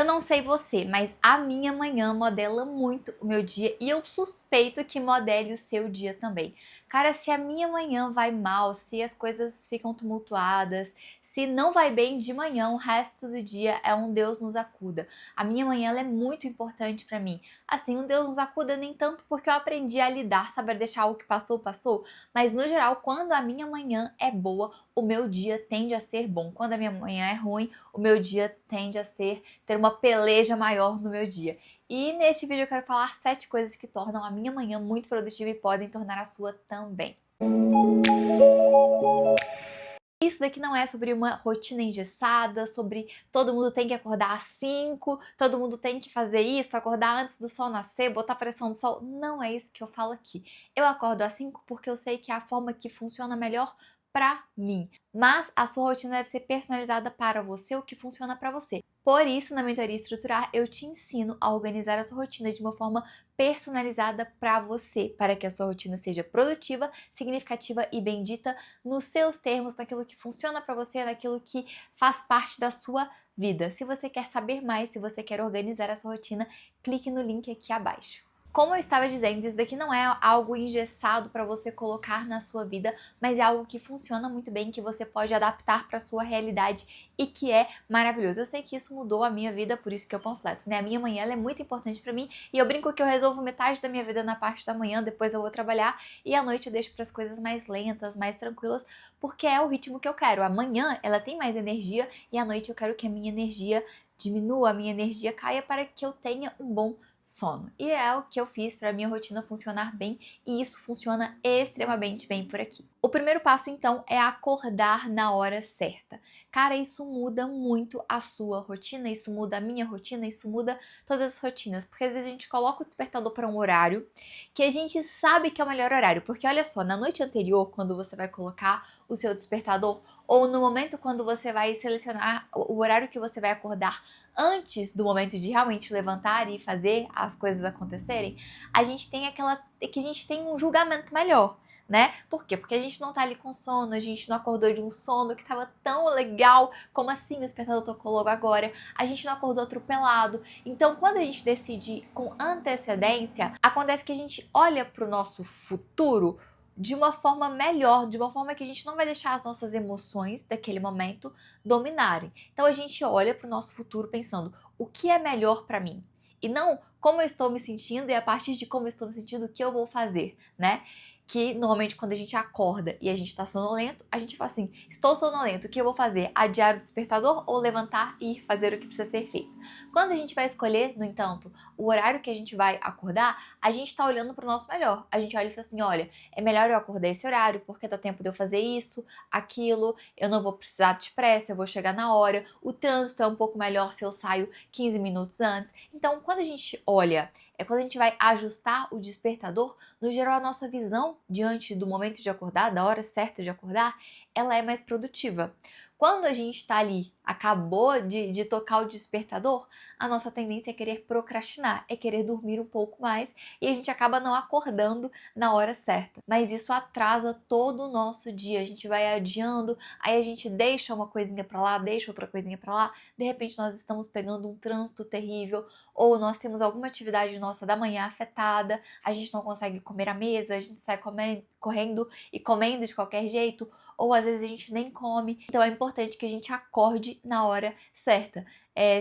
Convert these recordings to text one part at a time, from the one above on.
Eu não sei você, mas a minha manhã modela muito o meu dia e eu suspeito que modele o seu dia também. Cara, se a minha manhã vai mal, se as coisas ficam tumultuadas, se não vai bem de manhã, o resto do dia é um Deus nos acuda. A minha manhã ela é muito importante pra mim. Assim, um Deus nos acuda nem tanto porque eu aprendi a lidar, saber deixar o que passou, passou, mas no geral, quando a minha manhã é boa, o meu dia tende a ser bom. Quando a minha manhã é ruim, o meu dia tende a ter uma peleja maior no meu dia. E neste vídeo eu quero falar 7 coisas que tornam a minha manhã muito produtiva e podem tornar a sua também. Isso daqui não é sobre uma rotina engessada, sobre todo mundo tem que acordar às 5, todo mundo tem que fazer isso, acordar antes do sol nascer, botar pressão no sol. Não é isso que eu falo aqui. Eu acordo às 5 porque eu sei que é a forma que funciona melhor pra mim. Mas a sua rotina deve ser personalizada para você, o que funciona para você. Por isso, na mentoria Estruturar, eu te ensino a organizar a sua rotina de uma forma personalizada para você, para que a sua rotina seja produtiva, significativa e bendita nos seus termos, naquilo que funciona para você, naquilo que faz parte da sua vida. Se você quer saber mais, se você quer organizar a sua rotina, clique no link aqui abaixo. Como eu estava dizendo, isso daqui não é algo engessado para você colocar na sua vida, mas é algo que funciona muito bem, que você pode adaptar para sua realidade e que é maravilhoso. Eu sei que isso mudou a minha vida, por isso que eu panfleto, né? A minha manhã ela é muito importante para mim e eu brinco que eu resolvo metade da minha vida na parte da manhã, depois eu vou trabalhar e à noite eu deixo para as coisas mais lentas, mais tranquilas, porque é o ritmo que eu quero. Amanhã ela tem mais energia e à noite eu quero que a minha energia diminua, a minha energia caia para que eu tenha um bom sono. E é o que eu fiz para minha rotina funcionar bem e isso funciona extremamente bem por aqui. O primeiro passo então é acordar na hora certa. Cara, isso muda muito a sua rotina, isso muda a minha rotina, isso muda todas as rotinas, porque às vezes a gente coloca o despertador para um horário que a gente sabe que é o melhor horário, porque olha só, na noite anterior, quando você vai colocar o seu despertador ou no momento quando você vai selecionar o horário que você vai acordar antes do momento de realmente levantar e fazer as coisas acontecerem, a gente tem que a gente tem um julgamento melhor, né? Por quê? Porque a gente não tá ali com sono, a gente não acordou de um sono que tava tão legal, como assim o despertador tocou logo agora, a gente não acordou atropelado. Então, quando a gente decide com antecedência, acontece que a gente olha pro nosso futuro de uma forma melhor, de uma forma que a gente não vai deixar as nossas emoções daquele momento dominarem. Então a gente olha para o nosso futuro pensando o que é melhor para mim e não como eu estou me sentindo e a partir de como eu estou me sentindo o que eu vou fazer, né? Que normalmente quando a gente acorda e a gente tá sonolento, a gente fala assim: estou sonolento, o que eu vou fazer? Adiar o despertador ou levantar e ir fazer o que precisa ser feito? Quando a gente vai escolher, no entanto, o horário que a gente vai acordar, a gente tá olhando pro nosso melhor. A gente olha e fala assim: olha, é melhor eu acordar esse horário porque dá tempo de eu fazer isso, aquilo, eu não vou precisar de pressa, eu vou chegar na hora, o trânsito é um pouco melhor se eu saio 15 minutos antes. Então, quando a gente olha, quando a gente vai ajustar o despertador, no geral a nossa visão diante do momento de acordar, da hora certa de acordar, ela é mais produtiva. Quando a gente está ali, acabou de tocar o despertador, a nossa tendência é querer procrastinar, é querer dormir um pouco mais e a gente acaba não acordando na hora certa. Mas isso atrasa todo o nosso dia, a gente vai adiando, aí a gente deixa uma coisinha para lá, deixa outra coisinha para lá, de repente nós estamos pegando um trânsito terrível ou nós temos alguma atividade nossa da manhã afetada, a gente não consegue comer à mesa, a gente sai correndo e comendo de qualquer jeito, ou às vezes a gente nem come. Então é importante que a gente acorde na hora certa.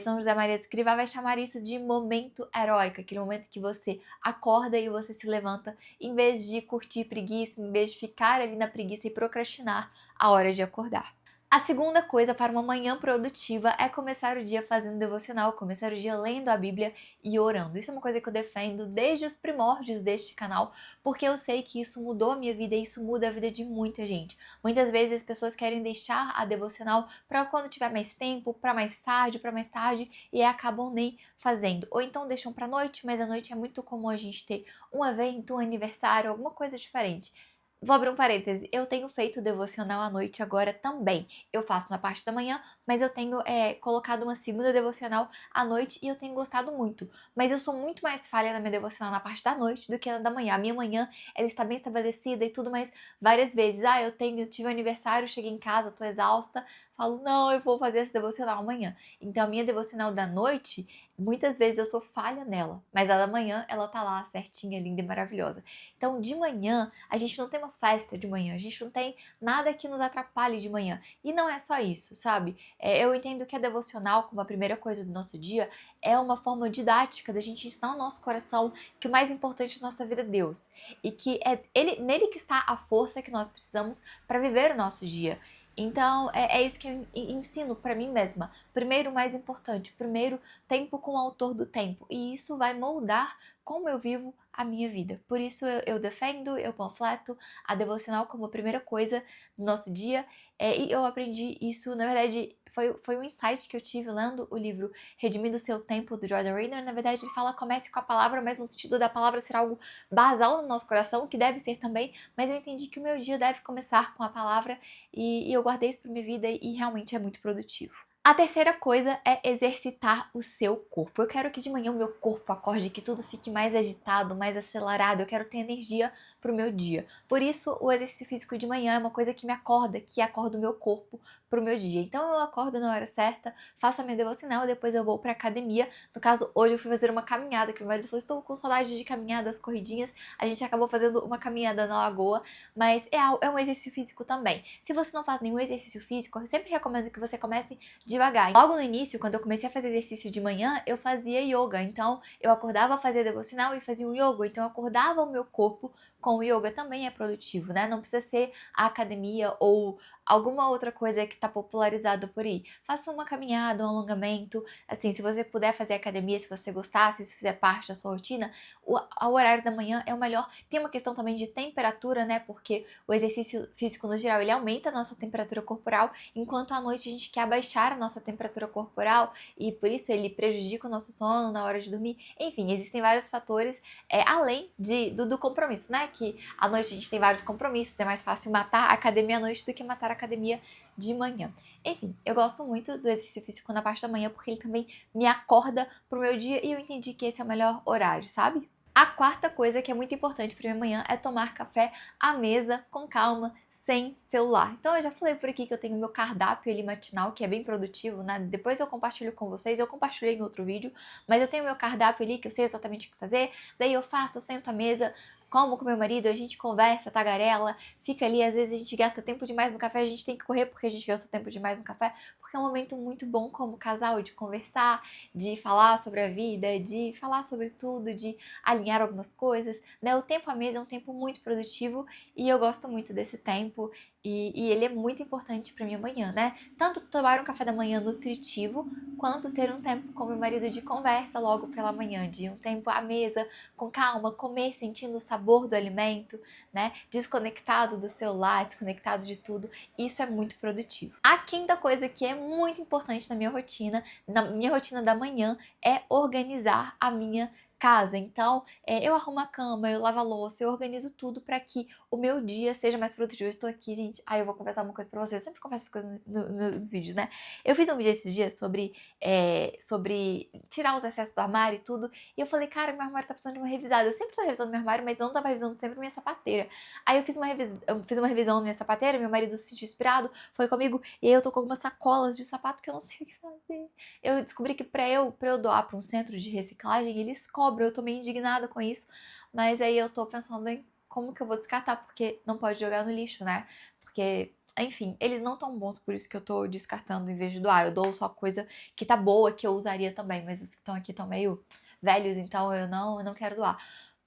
São José Maria de Escrivá vai chamar isso de momento heróico, aquele momento que você acorda e você se levanta, em vez de curtir preguiça, em vez de ficar ali na preguiça e procrastinar a hora de acordar. A segunda coisa para uma manhã produtiva é começar o dia fazendo devocional, começar o dia lendo a Bíblia e orando. Isso é uma coisa que eu defendo desde os primórdios deste canal, porque eu sei que isso mudou a minha vida e isso muda a vida de muita gente. Muitas vezes as pessoas querem deixar a devocional para quando tiver mais tempo, para mais tarde, e acabam nem fazendo. Ou então deixam para noite, mas à noite é muito comum a gente ter um evento, um aniversário, alguma coisa diferente. Vou abrir um parêntese, eu tenho feito devocional à noite agora também. Eu faço na parte da manhã, mas eu tenho colocado uma segunda devocional à noite e eu tenho gostado muito. Mas eu sou muito mais falha na minha devocional na parte da noite do que na da manhã. A minha manhã, ela está bem estabelecida e tudo, mas várias vezes, tive um aniversário, cheguei em casa, tô exausta, falo, não, eu vou fazer essa devocional amanhã. Então, a minha devocional da noite, muitas vezes eu sou falha nela, mas a da manhã, ela tá lá, certinha, linda e maravilhosa. Então, de manhã, a gente não tem uma festa de manhã, a gente não tem nada que nos atrapalhe de manhã. E não é só isso, sabe? Eu entendo que a devocional, como a primeira coisa do nosso dia, é uma forma didática da gente ensinar ao nosso coração que o mais importante na nossa vida é Deus. E que é nele que está a força que nós precisamos para viver o nosso dia. Então, é isso que eu ensino para mim mesma. Primeiro, o mais importante. Primeiro, tempo com o autor do tempo. E isso vai moldar como eu vivo a minha vida. Por isso, eu defendo, eu panfleto a devocional como a primeira coisa do nosso dia. E eu aprendi isso, na verdade, foi um insight que eu tive lendo o livro Redimindo o Seu Tempo, do Jordan Raynor. Na verdade, ele fala, comece com a palavra, mas no sentido da palavra ser algo basal no nosso coração, que deve ser também, mas eu entendi que o meu dia deve começar com a palavra e eu guardei isso para minha vida e realmente é muito produtivo. A terceira coisa é exercitar o seu corpo. Eu quero que de manhã o meu corpo acorde, que tudo fique mais agitado, mais acelerado. Eu quero ter energia pro meu dia. Por isso, o exercício físico de manhã é uma coisa que me acorda, que acorda o meu corpo pro meu dia. Então, eu acordo na hora certa, faço a minha devocional e depois eu vou pra academia. No caso, hoje eu fui fazer uma caminhada, que meu marido falou, estou com saudade de caminhadas, corridinhas. A gente acabou fazendo uma caminhada na lagoa, mas é um exercício físico também. Se você não faz nenhum exercício físico, eu sempre recomendo que você comece devagar. Logo no início, quando eu comecei a fazer exercício de manhã, eu fazia yoga. Então, eu acordava, fazia devocional e fazia um yoga. Então, eu acordava o meu corpo com o yoga. Também é produtivo, né? Não precisa ser a academia ou alguma outra coisa que está popularizada por aí. Faça uma caminhada, um alongamento. Assim, se você puder fazer academia, se você gostar, se isso fizer parte da sua rotina, o horário da manhã é o melhor. Tem uma questão também de temperatura, né? Porque o exercício físico, no geral, ele aumenta a nossa temperatura corporal, enquanto à noite a gente quer abaixar a nossa temperatura corporal e por isso ele prejudica o nosso sono na hora de dormir. Enfim, existem vários fatores, além do compromisso, né? Que à noite a gente tem vários compromissos, é mais fácil matar a academia à noite do que matar a academia de manhã. Enfim, eu gosto muito do exercício físico na parte da manhã porque ele também me acorda pro meu dia e eu entendi que esse é o melhor horário, sabe? A quarta coisa que é muito importante para minha manhã é tomar café à mesa, com calma, sem celular. Então eu já falei por aqui que eu tenho meu cardápio ali matinal, que é bem produtivo, né? Depois eu compartilho com vocês, eu compartilhei em outro vídeo, mas eu tenho meu cardápio ali que eu sei exatamente o que fazer, daí eu faço, sento à mesa, como com meu marido, a gente conversa, tagarela, fica ali, às vezes a gente gasta tempo demais no café, a gente tem que correr porque a gente gasta tempo demais no café, porque é um momento muito bom como casal, de conversar, de falar sobre a vida, de falar sobre tudo, de alinhar algumas coisas, né? O tempo à mesa é um tempo muito produtivo e eu gosto muito desse tempo e ele é muito importante para minha manhã, né? Tanto tomar um café da manhã nutritivo, quanto ter um tempo com meu marido de conversa logo pela manhã, de um tempo à mesa, com calma, comer, sentindo o sabor do alimento, né? Desconectado do celular, desconectado de tudo. Isso é muito produtivo. A quinta coisa que é muito importante na minha rotina da manhã, é organizar a minha casa. Então, eu arrumo a cama, eu lavo a louça, eu organizo tudo para que o meu dia seja mais produtivo. Eu estou aqui, gente. Eu vou confessar uma coisa pra vocês. Eu sempre confesso as coisas nos vídeos, né? Eu fiz um vídeo esses dias sobre tirar os excessos do armário e tudo. E eu falei, cara, meu armário tá precisando de uma revisada. Eu sempre tô revisando meu armário, mas eu não tava revisando sempre minha sapateira. Aí eu fiz uma revisão na minha sapateira, meu marido se sentiu inspirado, foi comigo, e aí eu tô com algumas sacolas de sapato que eu não sei o que fazer. Eu descobri que pra eu doar pra um centro de reciclagem, eles cobram. Eu tô meio indignada com isso, mas aí eu tô pensando em como que eu vou descartar, porque não pode jogar no lixo, né? Porque, enfim, eles não tão bons, por isso que eu tô descartando em vez de doar. Eu dou só coisa que tá boa, que eu usaria também, mas os que estão aqui estão meio velhos, então eu não quero doar.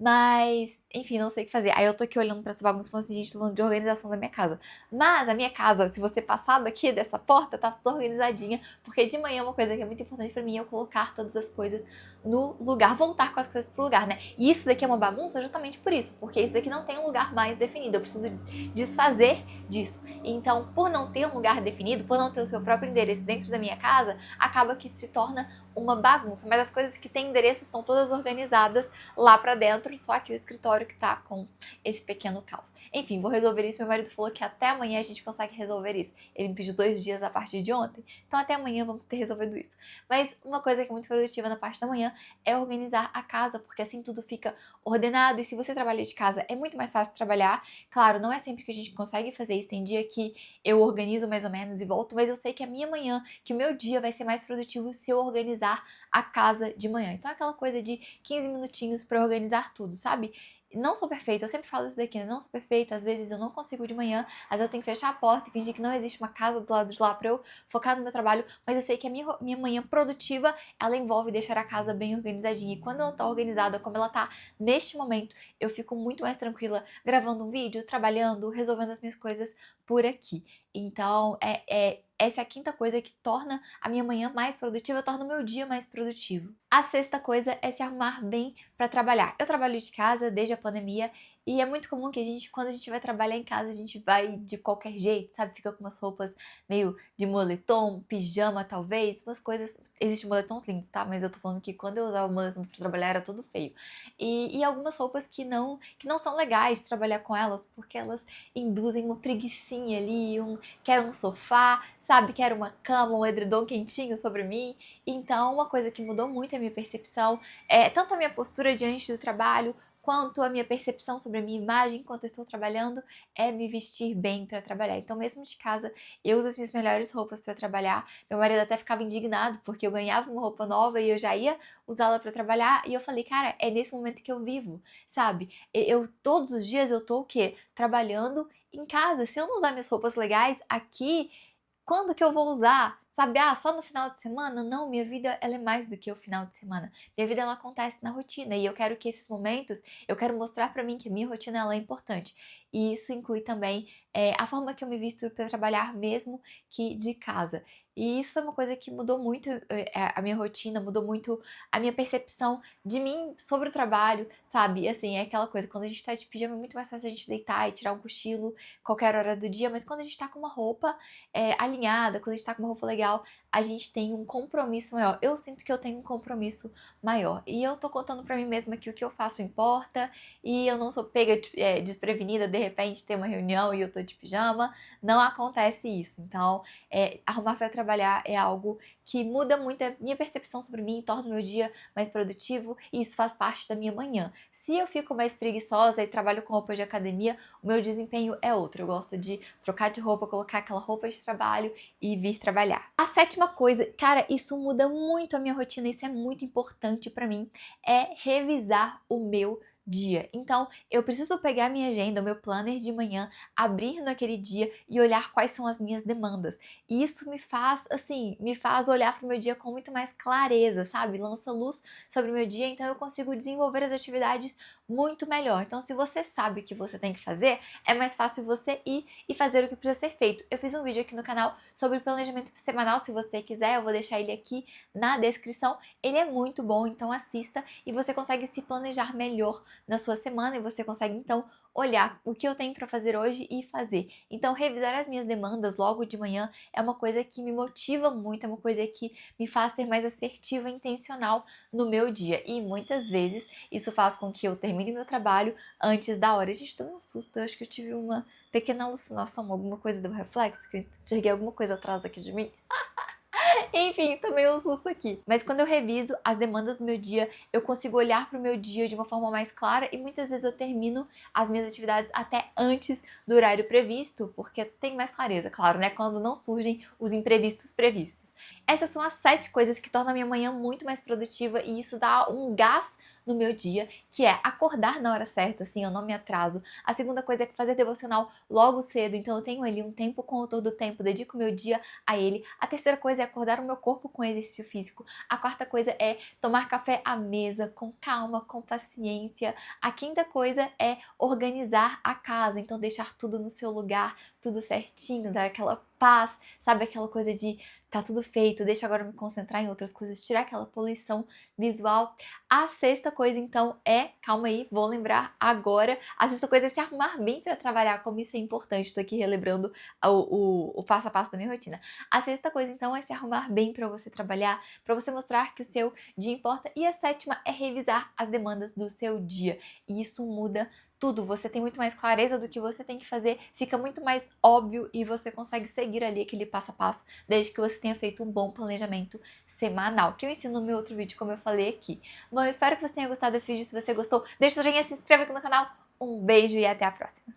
Mas, enfim, não sei o que fazer. Aí eu tô aqui olhando pra essa bagunça e falando assim, gente, tô falando de organização da minha casa. Mas a minha casa, se você passar daqui dessa porta, tá tudo organizadinha. Porque de manhã uma coisa que é muito importante pra mim é eu colocar todas as coisas no lugar, voltar com as coisas pro lugar, né? E isso daqui é uma bagunça justamente por isso. Porque isso daqui não tem um lugar mais definido. Eu preciso desfazer disso. Então, por não ter um lugar definido, por não ter o seu próprio endereço dentro da minha casa, acaba que isso se torna uma bagunça, mas as coisas que têm endereço estão todas organizadas lá pra dentro, só aqui o escritório que tá com esse pequeno caos. Enfim, vou resolver isso. Meu marido falou que até amanhã a gente consegue resolver isso. Ele me pediu 2 dias a partir de ontem, então até amanhã vamos ter resolvido isso. Mas uma coisa que é muito produtiva na parte da manhã é organizar a casa, porque assim tudo fica ordenado, e se você trabalha de casa é muito mais fácil trabalhar. Claro, não é sempre que a gente consegue fazer isso, tem dia que eu organizo mais ou menos e volto, mas eu sei que a minha manhã, que o meu dia vai ser mais produtivo se eu organizar a casa de manhã. Então é aquela coisa de 15 minutinhos para organizar tudo, sabe? Não sou perfeita, eu sempre falo isso daqui, né? Não sou perfeita, às vezes eu não consigo de manhã, às vezes eu tenho que fechar a porta e fingir que não existe uma casa do lado de lá pra eu focar no meu trabalho, mas eu sei que a minha manhã produtiva, ela envolve deixar a casa bem organizadinha, e quando ela tá organizada, como ela tá neste momento, eu fico muito mais tranquila gravando um vídeo, trabalhando, resolvendo as minhas coisas por aqui. Então, essa é a quinta coisa que torna a minha manhã mais produtiva, torna o meu dia mais produtivo. A sexta coisa é se arrumar bem para trabalhar. Eu trabalho de casa desde a pandemia e é muito comum que quando a gente vai trabalhar em casa, a gente vai de qualquer jeito, sabe? Fica com umas roupas meio de moletom, pijama talvez, umas coisas. Existem moletons lindos, tá? Mas eu tô falando que quando eu usava moletom pra trabalhar era tudo feio. E algumas roupas que não são legais de trabalhar com elas, porque elas induzem uma preguicinha ali, quero um sofá, sabe? Quero uma cama, um edredom quentinho sobre mim. Então, uma coisa que mudou muito a minha percepção é tanto a minha postura diante do trabalho, quanto a minha percepção sobre a minha imagem enquanto eu estou trabalhando, é me vestir bem para trabalhar. Então, mesmo de casa, eu uso as minhas melhores roupas para trabalhar. Meu marido até ficava indignado porque eu ganhava uma roupa nova e eu já ia usá-la para trabalhar. E eu falei, cara, é nesse momento que eu vivo, sabe? Eu todos os dias eu tô o quê? Trabalhando em casa. Se eu não usar minhas roupas legais aqui, quando que eu vou usar? Sabe, só no final de semana? Não, minha vida ela é mais do que o final de semana. Minha vida ela acontece na rotina e eu quero que esses momentos, eu quero mostrar pra mim que a minha rotina ela é importante. E isso inclui também a forma que eu me visto para trabalhar mesmo que de casa. E isso foi uma coisa que mudou muito a minha rotina, mudou muito a minha percepção de mim sobre o trabalho, sabe? Assim, é aquela coisa, quando a gente tá de pijama é muito mais fácil a gente deitar e tirar um cochilo qualquer hora do dia, mas quando a gente tá com uma roupa alinhada, quando a gente tá com uma roupa legal, a gente tem um compromisso maior. Eu sinto que eu tenho um compromisso maior. E eu tô contando pra mim mesma que o que eu faço importa e eu não sou pega desprevenida, de repente ter uma reunião e eu tô de pijama. Não acontece isso. Então, arrumar pra trabalhar é algo que muda muito a minha percepção sobre mim, torna o meu dia mais produtivo e isso faz parte da minha manhã. Se eu fico mais preguiçosa e trabalho com roupa de academia, o meu desempenho é outro. Eu gosto de trocar de roupa, colocar aquela roupa de trabalho e vir trabalhar. A sétima coisa, cara, isso muda muito a minha rotina, isso é muito importante pra mim, é revisar o meu dia. Então, eu preciso pegar minha agenda, o meu planner de manhã, abrir naquele dia e olhar quais são as minhas demandas. E isso me faz, assim, me faz olhar para o meu dia com muito mais clareza, sabe? Lança luz sobre o meu dia, então eu consigo desenvolver as atividades muito melhor. Então, se você sabe o que você tem que fazer, é mais fácil você ir e fazer o que precisa ser feito. Eu fiz um vídeo aqui no canal sobre planejamento semanal, se você quiser, eu vou deixar ele aqui na descrição. Ele é muito bom, então assista e você consegue se planejar melhor na sua semana e você consegue então olhar o que eu tenho para fazer hoje e fazer. Então, revisar as minhas demandas logo de manhã é uma coisa que me motiva muito, é uma coisa que me faz ser mais assertiva e intencional no meu dia. E muitas vezes isso faz com que eu termine meu trabalho antes da hora. Gente, tô um susto, eu acho que eu tive uma pequena alucinação, alguma coisa do reflexo, que eu enxerguei alguma coisa atrás aqui de mim. Enfim, tomei um susto aqui. Mas quando eu reviso as demandas do meu dia, eu consigo olhar para o meu dia de uma forma mais clara e muitas vezes eu termino as minhas atividades até antes do horário previsto, porque tem mais clareza, claro, né? Quando não surgem os imprevistos previstos. Essas são as 7 coisas que tornam a minha manhã muito mais produtiva e isso dá um gás no meu dia, que é acordar na hora certa, assim, eu não me atraso. A segunda coisa é fazer devocional logo cedo, então eu tenho ali um tempo com o autor do tempo, dedico meu dia a ele. A terceira coisa é acordar o meu corpo com exercício físico. A quarta coisa é tomar café à mesa, com calma, com paciência. A quinta coisa é organizar a casa, então deixar tudo no seu lugar, tudo certinho, dar aquela paz, sabe aquela coisa de tá tudo feito, deixa agora eu me concentrar em outras coisas, tirar aquela poluição visual. A sexta coisa, então, calma aí, vou lembrar agora, a sexta coisa é se arrumar bem para trabalhar, como isso é importante, tô aqui relembrando o passo a passo da minha rotina. A sexta coisa, então, é se arrumar bem para você trabalhar, para você mostrar que o seu dia importa. E a sétima é revisar as demandas do seu dia. E isso muda tudo, você tem muito mais clareza do que você tem que fazer, fica muito mais óbvio e você consegue seguir ali aquele passo a passo, desde que você tenha feito um bom planejamento semanal, que eu ensino no meu outro vídeo, como eu falei aqui. Bom, eu espero que você tenha gostado desse vídeo. Se você gostou, deixa o joinha, se inscreve aqui no canal. Um beijo e até a próxima!